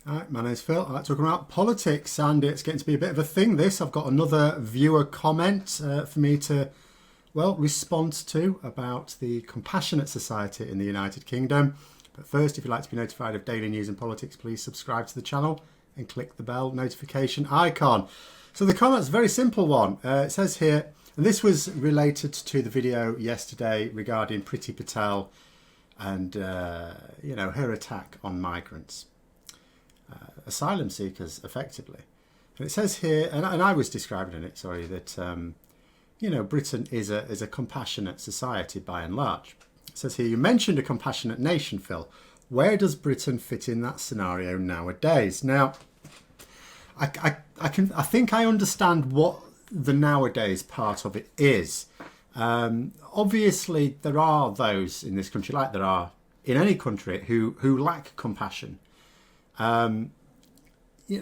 Hi, my name's Phil. I like talking about politics, and it's getting to be a bit of a thing. This I've got another viewer comment for me to, well, respond to about the Compassionate Society in the United Kingdom. But first, if you'd like to be notified of daily news and politics, please subscribe to the channel and click the bell notification icon. So the comment's a very simple one. It says here, and this was related to the video yesterday regarding Priti Patel and her attack on migrants. Asylum seekers, effectively. And it says here, and I was describing in it, sorry, that Britain is a compassionate society by and large. It says here, you mentioned a compassionate nation, Phil. Where does Britain fit in that scenario nowadays? Now, I think I understand what the nowadays part of it is. Obviously, there are those in this country, like there are in any country, who lack compassion.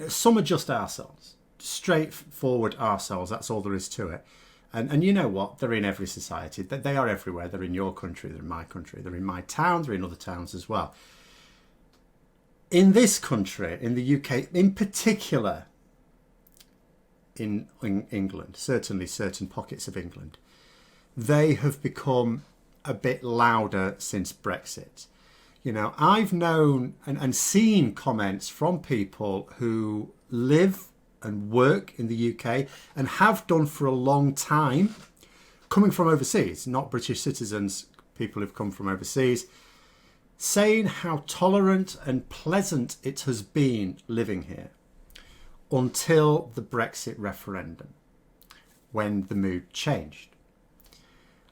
Some are just ourselves, straightforward ourselves. That's all there is to it. And you know what? They're in every society. They are everywhere. They're in your country. They're in my country. They're in my town. They're in other towns as well. In this country, in the UK, in particular, in England, certainly certain pockets of England, they have become a bit louder since Brexit. I've known and seen comments from people who live and work in the UK and have done for a long time, coming from overseas, not British citizens, people who've come from overseas, saying how tolerant and pleasant it has been living here until the Brexit referendum, when the mood changed.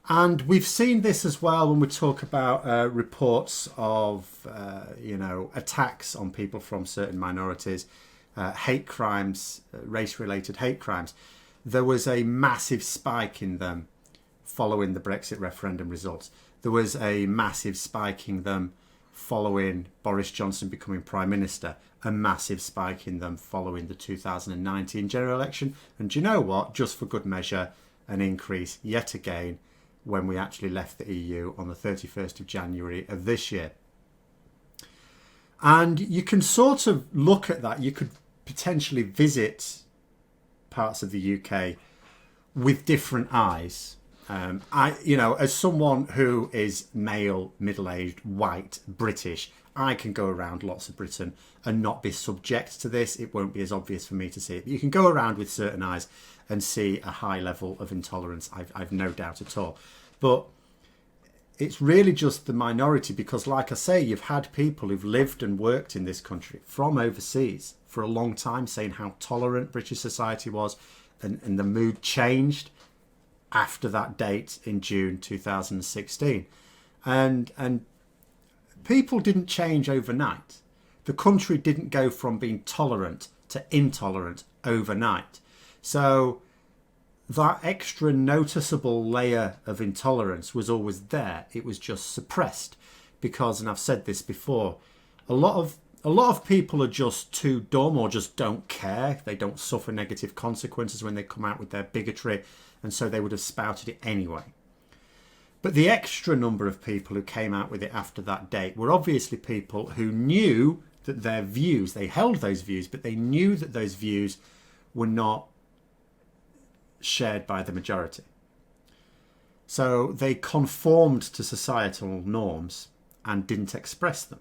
And we've seen this as well when we talk about reports of, attacks on people from certain minorities, hate crimes, race-related hate crimes. There was a massive spike in them following the Brexit referendum results. There was a massive spike in them following Boris Johnson becoming Prime Minister, a massive spike in them following the 2019 general election. And do you know what? Just for good measure, an increase yet again when we actually left the EU on the 31st of January of this year. And you can sort of look at that. You could potentially visit parts of the UK with different eyes. As someone who is male, middle-aged, white, British, I can go around lots of Britain and not be subject to this. It won't be as obvious for me to see it. But you can go around with certain eyes and see a high level of intolerance. I've no doubt at all. But it's really just the minority because, like I say, you've had people who've lived and worked in this country from overseas for a long time saying how tolerant British society was, and the mood changed after that date in June 2016. And people didn't change overnight. The country didn't go from being tolerant to intolerant overnight. So that extra noticeable layer of intolerance was always there. It was just suppressed because, and I've said this before, a lot of people are just too dumb or just don't care. They don't suffer negative consequences when they come out with their bigotry, and so they would have spouted it anyway. But the extra number of people who came out with it after that date were obviously people who knew that their views, they held those views, but they knew that those views were not shared by the majority. So they conformed to societal norms and didn't express them,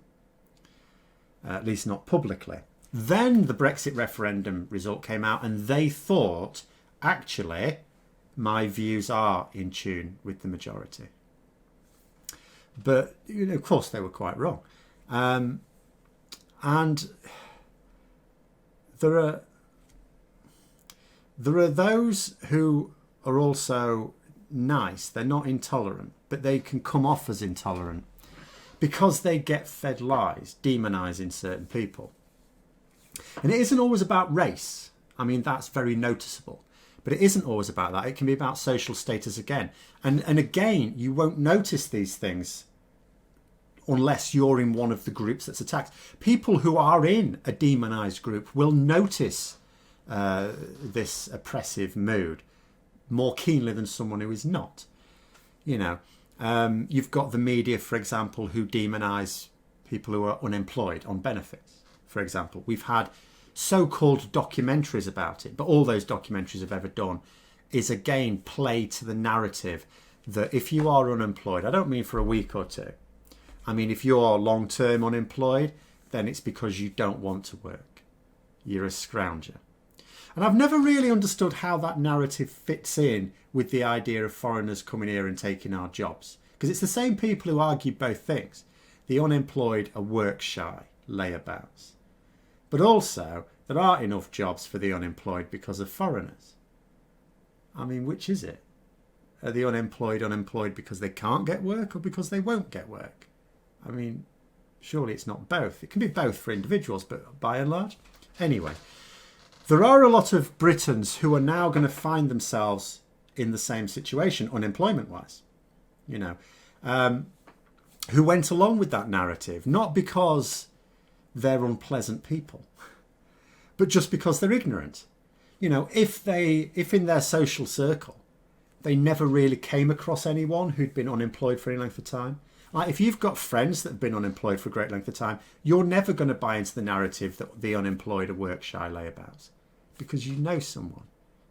at least not publicly. Then the Brexit referendum result came out and they thought, actually, my views are in tune with the majority. But, of course, they were quite wrong. And there are those who are also nice. They're not intolerant, but they can come off as intolerant because they get fed lies, demonising certain people. And it isn't always about race. I mean, that's very noticeable. But it isn't always about that. It can be about social status again. And again, you won't notice these things unless you're in one of the groups that's attacked. People who are in a demonised group will notice this oppressive mood more keenly than someone who is not. You've got the media, for example, who demonise people who are unemployed on benefits, for example. We've had so-called documentaries about it, but all those documentaries have ever done is again play to the narrative that if you are unemployed, I don't mean for a week or two, I mean if you're long-term unemployed, then it's because you don't want to work. You're a scrounger. And I've never really understood how that narrative fits in with the idea of foreigners coming here and taking our jobs. Because it's the same people who argue both things. The unemployed are work shy, layabouts. But also, there aren't enough jobs for the unemployed because of foreigners. I mean, which is it? Are the unemployed because they can't get work or because they won't get work? I mean, surely it's not both. It can be both for individuals, but by and large. Anyway, there are a lot of Britons who are now going to find themselves in the same situation, unemployment-wise, who went along with that narrative, not because they're unpleasant people, but just because they're ignorant. If in their social circle, they never really came across anyone who'd been unemployed for any length of time. Like if you've got friends that have been unemployed for a great length of time, you're never going to buy into the narrative that the unemployed are work shy layabouts, because you know someone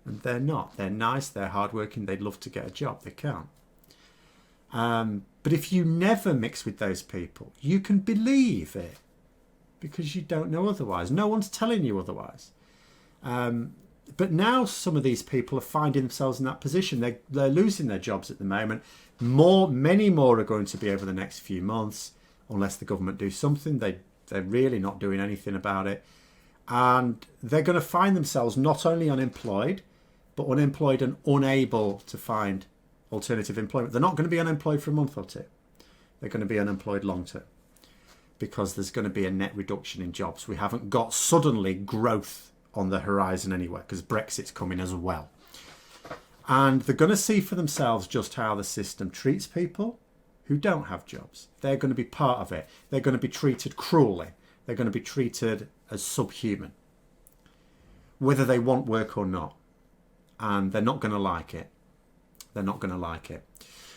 and they're not. They're nice, they're hardworking, they'd love to get a job, they can't. But if you never mix with those people, you can believe it because you don't know otherwise. No one's telling you otherwise. But now some of these people are finding themselves in that position. They're losing their jobs at the moment. Many more are going to be over the next few months, unless the government do something. They're really not doing anything about it. And they're going to find themselves not only unemployed, but unemployed and unable to find alternative employment. They're not going to be unemployed for a month or two. They're going to be unemployed long term, because there's going to be a net reduction in jobs. We haven't got suddenly growth on the horizon anywhere, because Brexit's coming as well. And they're going to see for themselves just how the system treats people who don't have jobs. They're going to be part of it. They're going to be treated cruelly. They're going to be treated as subhuman, whether they want work or not. And they're not going to like it. They're not going to like it.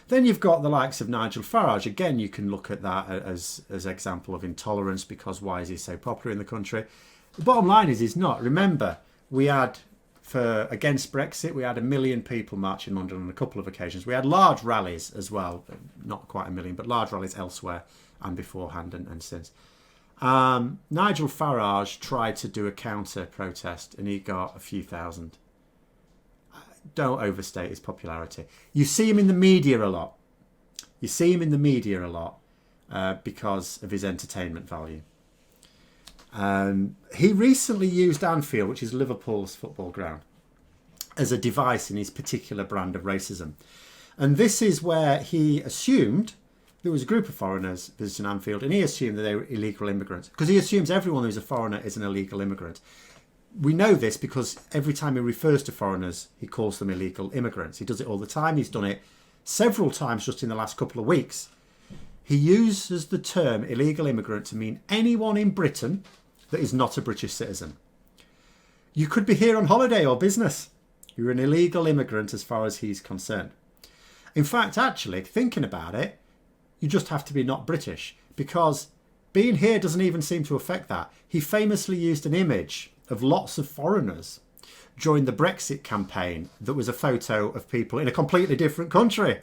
Then you've got the likes of Nigel Farage. Again, you can look at that as example of intolerance, because why is he so popular in the country? The bottom line is he's not. Remember, we had, against Brexit, we had 1 million people march in London on a couple of occasions. We had large rallies as well, not quite 1 million, but large rallies elsewhere and beforehand and since. Nigel Farage tried to do a counter protest and he got a few thousand. Don't overstate his popularity. You see him in the media a lot. Because of his entertainment value. He recently used Anfield, which is Liverpool's football ground, as a device in his particular brand of racism. And this is where he assumed there was a group of foreigners visiting Anfield, and he assumed that they were illegal immigrants, because he assumes everyone who's a foreigner is an illegal immigrant. We know this because every time he refers to foreigners, he calls them illegal immigrants. He does it all the time. He's done it several times just in the last couple of weeks. He uses the term illegal immigrant to mean anyone in Britain that is not a British citizen. You could be here on holiday or business. You're an illegal immigrant as far as he's concerned. In fact, actually, thinking about it, you just have to be not British, because being here doesn't even seem to affect that. He famously used an image of lots of foreigners during the Brexit campaign that was a photo of people in a completely different country.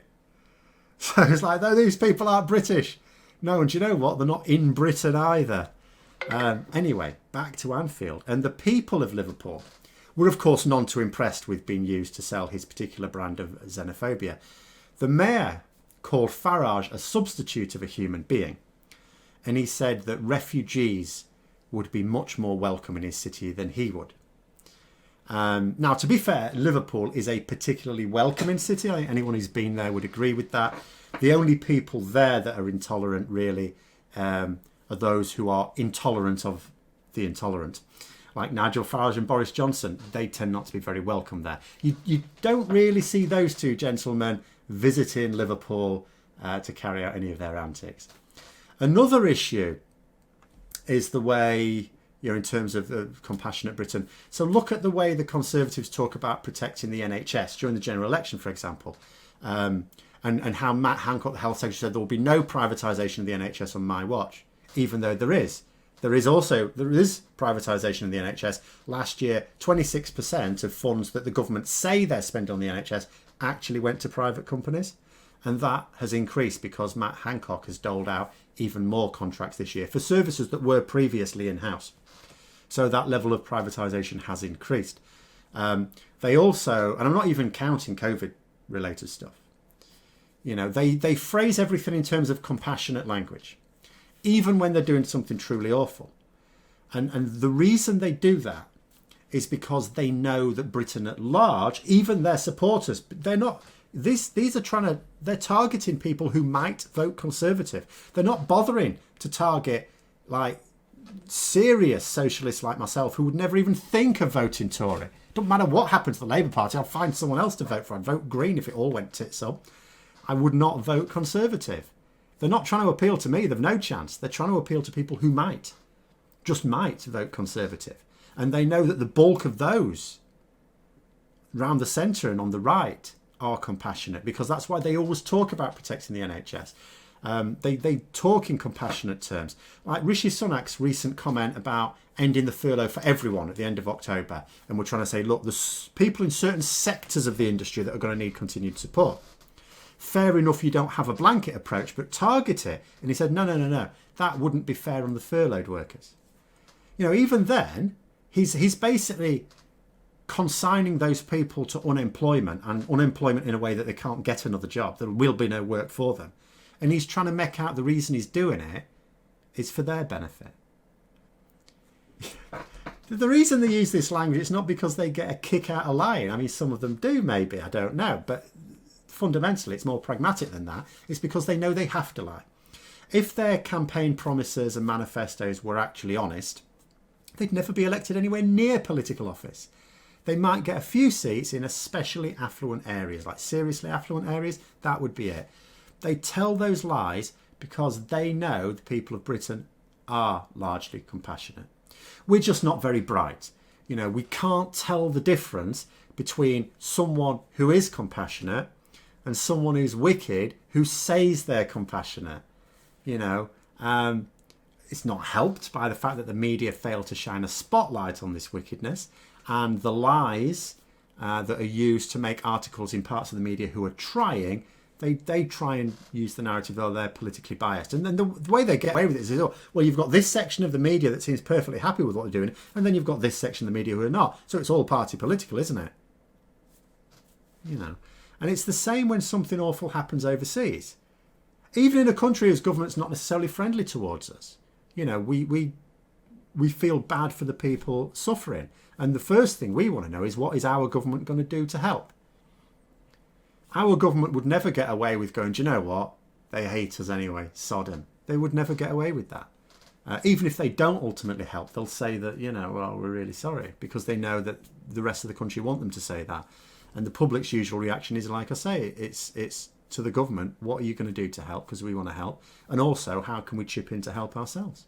So it's like, though these people aren't British. No, and do you know what? They're not in Britain either. Anyway, back to Anfield. And the people of Liverpool were, of course, none too impressed with being used to sell his particular brand of xenophobia. The mayor called Farage a substitute of a human being. And he said that refugees would be much more welcome in his city than he would. Now, to be fair, Liverpool is a particularly welcoming city. I think anyone who's been there would agree with that. The only people there that are intolerant, really, are those who are intolerant of the intolerant. Like Nigel Farage and Boris Johnson, they tend not to be very welcome there. You don't really see those two gentlemen visiting Liverpool to carry out any of their antics. Another issue is the way, in terms of compassionate Britain. So look at the way the Conservatives talk about protecting the NHS during the general election, for example. And how Matt Hancock, the Health Secretary, said there will be no privatisation of the NHS on my watch, even though there is. There is privatisation in the NHS. Last year, 26% of funds that the government say they're spending on the NHS actually went to private companies. And that has increased because Matt Hancock has doled out even more contracts this year for services that were previously in-house. So that level of privatisation has increased. They also, and I'm not even counting COVID-related stuff, you know, they phrase everything in terms of compassionate language, even when they're doing something truly awful. And the reason they do that is because they know that Britain at large, even their supporters, they're not... These are they're targeting people who might vote Conservative. They're not bothering to target like serious socialists like myself who would never even think of voting Tory. Doesn't matter what happens to the Labour Party, I'll find someone else to vote for. I'd vote Green if it all went tits up. I would not vote Conservative. They're not trying to appeal to me. They've no chance. They're trying to appeal to people who just might vote Conservative. And they know that the bulk of those round the centre and on the right are compassionate, because that's why they always talk about protecting the NHS. They talk in compassionate terms. Like Rishi Sunak's recent comment about ending the furlough for everyone at the end of October. And we're trying to say, look, there's people in certain sectors of the industry that are going to need continued support. Fair enough, you don't have a blanket approach, but target it. And he said, no, that wouldn't be fair on the furloughed workers. You know, even then, he's basically consigning those people to unemployment, and unemployment in a way that they can't get another job. There will be no work for them. And he's trying to make out the reason he's doing it is for their benefit. The reason they use this language, it's not because they get a kick out of lying. I mean, some of them do, maybe, I don't know. But fundamentally, it's more pragmatic than that. It's because they know they have to lie. If their campaign promises and manifestos were actually honest, they'd never be elected anywhere near political office. They might get a few seats in especially affluent areas, like seriously affluent areas. That would be it. They tell those lies because they know the people of Britain are largely compassionate. We're just not very bright. You know, we can't tell the difference between someone who is compassionate and someone who's wicked who says they're compassionate. You know, it's not helped by the fact that the media fail to shine a spotlight on this wickedness, and the lies that are used to make articles in parts of the media who are trying, they try and use the narrative, oh, they're politically biased. And then the way they get away with it is, oh, well, you've got this section of the media that seems perfectly happy with what they're doing, and then you've got this section of the media who are not. So it's all party political, isn't it? You know. And it's the same when something awful happens overseas. Even in a country whose government's not necessarily friendly towards us. You know, we feel bad for the people suffering. And the first thing we want to know is, what is our government going to do to help? Our government would never get away with going, do you know what? They hate us anyway, sod 'em. They would never get away with that. Even if they don't ultimately help, they'll say that, you know, well, we're really sorry, because they know that the rest of the country want them to say that. And the public's usual reaction is, like I say, it's to the government, what are you going to do to help? Because we want to help. And also, how can we chip in to help ourselves?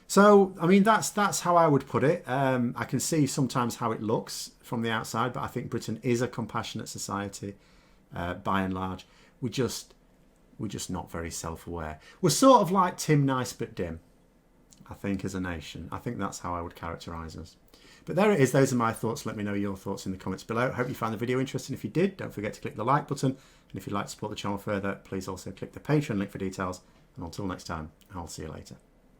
So, I mean, that's how I would put it. I can see sometimes how it looks from the outside, but I think Britain is a compassionate society by and large. We're just not very self-aware. We're sort of like Tim Nice but dim, I think, as a nation. I think that's how I would characterise us. But there it is. Those are my thoughts. Let me know your thoughts in the comments below. Hope you found the video interesting. If you did, don't forget to click the like button. And if you'd like to support the channel further, please also click the Patreon link for details. And until next time, I'll see you later.